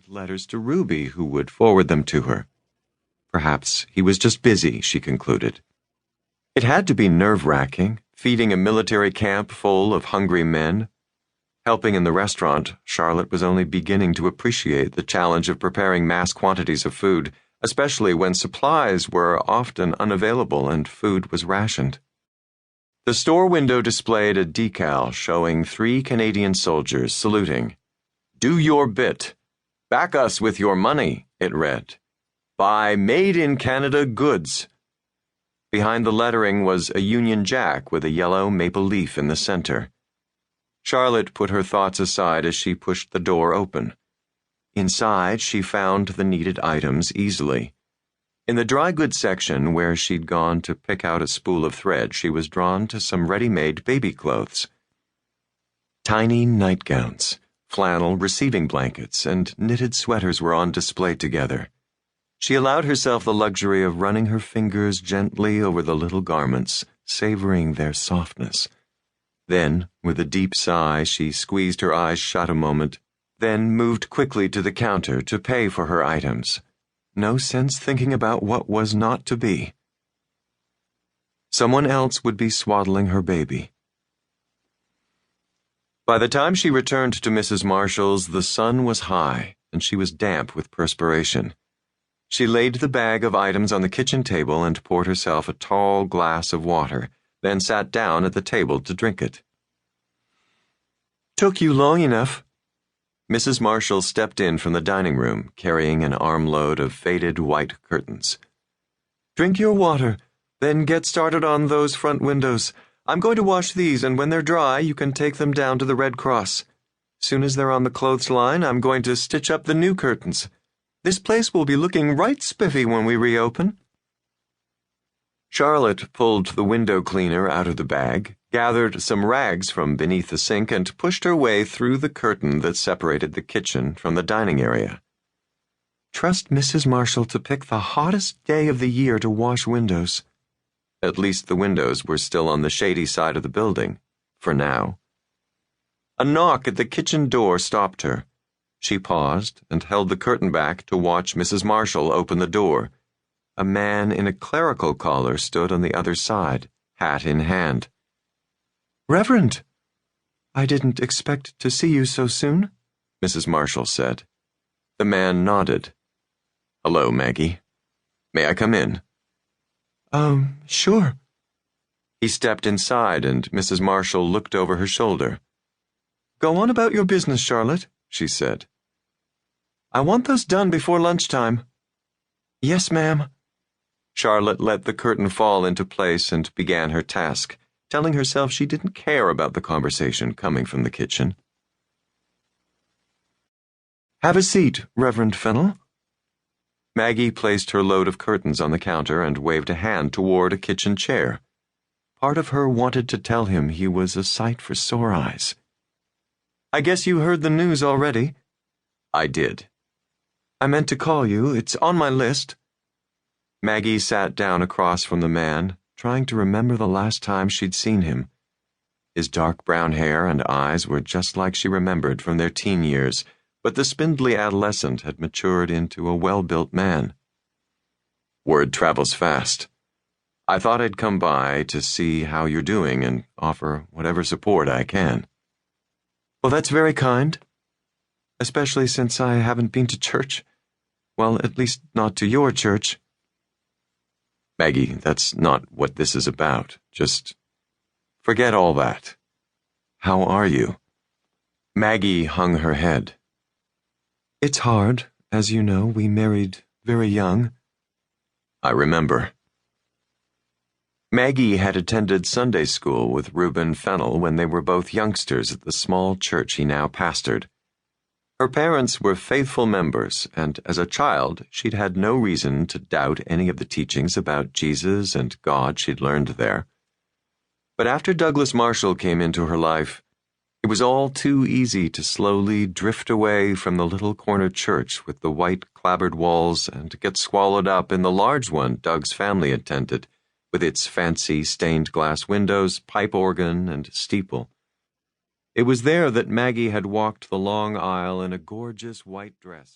and letters to Ruby, who would forward them to her. Perhaps he was just busy, she concluded. It had to be nerve-wracking, feeding a military camp full of hungry men. Helping in the restaurant, Charlotte was only beginning to appreciate the challenge of preparing mass quantities of food, especially when supplies were often unavailable and food was rationed. The store window displayed a decal showing 3 Canadian soldiers saluting. "Do your bit. Back us with your money," it read. "Buy Made in Canada goods." Behind the lettering was a Union Jack with a yellow maple leaf in the center. Charlotte put her thoughts aside as she pushed the door open. Inside, she found the needed items easily. In the dry goods section, where she'd gone to pick out a spool of thread, she was drawn to some ready-made baby clothes. Tiny nightgowns, flannel receiving blankets, and knitted sweaters were on display together. She allowed herself the luxury of running her fingers gently over the little garments, savoring their softness. Then, with a deep sigh, she squeezed her eyes shut a moment, then moved quickly to the counter to pay for her items. No sense thinking about what was not to be. Someone else would be swaddling her baby. By the time she returned to Mrs. Marshall's, the sun was high, and she was damp with perspiration. She laid the bag of items on the kitchen table and poured herself a tall glass of water, then sat down at the table to drink it. "Took you long enough." Mrs. Marshall stepped in from the dining room, carrying an armload of faded white curtains. "Drink your water, then get started on those front windows. I'm going to wash these, and when they're dry, you can take them down to the Red Cross. Soon as they're on the clothesline, I'm going to stitch up the new curtains. This place will be looking right spiffy when we reopen." Charlotte pulled the window cleaner out of the bag, gathered some rags from beneath the sink, and pushed her way through the curtain that separated the kitchen from the dining area. Trust Mrs. Marshall to pick the hottest day of the year to wash windows. At least the windows were still on the shady side of the building, for now. A knock at the kitchen door stopped her. She paused and held the curtain back to watch Mrs. Marshall open the door. A man in a clerical collar stood on the other side, hat in hand. "Reverend, I didn't expect to see you so soon," Mrs. Marshall said. The man nodded. "Hello, Maggie. May I come in?" Sure." He stepped inside, and Mrs. Marshall looked over her shoulder. "Go on about your business, Charlotte," she said. "I want those done before lunchtime." "Yes, ma'am." Charlotte let the curtain fall into place and began her task, telling herself she didn't care about the conversation coming from the kitchen. "Have a seat, Reverend Fennel." Maggie placed her load of curtains on the counter and waved a hand toward a kitchen chair. Part of her wanted to tell him he was a sight for sore eyes. "I guess you heard the news already." "I did." "I meant to call you. It's on my list." Maggie sat down across from the man, trying to remember the last time she'd seen him. His dark brown hair and eyes were just like she remembered from their teen years, but the spindly adolescent had matured into a well-built man. "Word travels fast. I thought I'd come by to see how you're doing and offer whatever support I can." "Well, that's very kind, especially since I haven't been to church. Well, at least not to your church." "Maggie, that's not what this is about. Just forget all that. How are you?" Maggie hung her head. "It's hard. As you know, we married very young." "I remember." Maggie had attended Sunday school with Reuben Fennel when they were both youngsters at the small church he now pastored. Her parents were faithful members, and as a child, she'd had no reason to doubt any of the teachings about Jesus and God she'd learned there. But after Douglas Marshall came into her life, it was all too easy to slowly drift away from the little corner church with the white clapboard walls and get swallowed up in the large one Doug's family attended, with its fancy stained glass windows, pipe organ, and steeple. It was there that Maggie had walked the long aisle in a gorgeous white dress.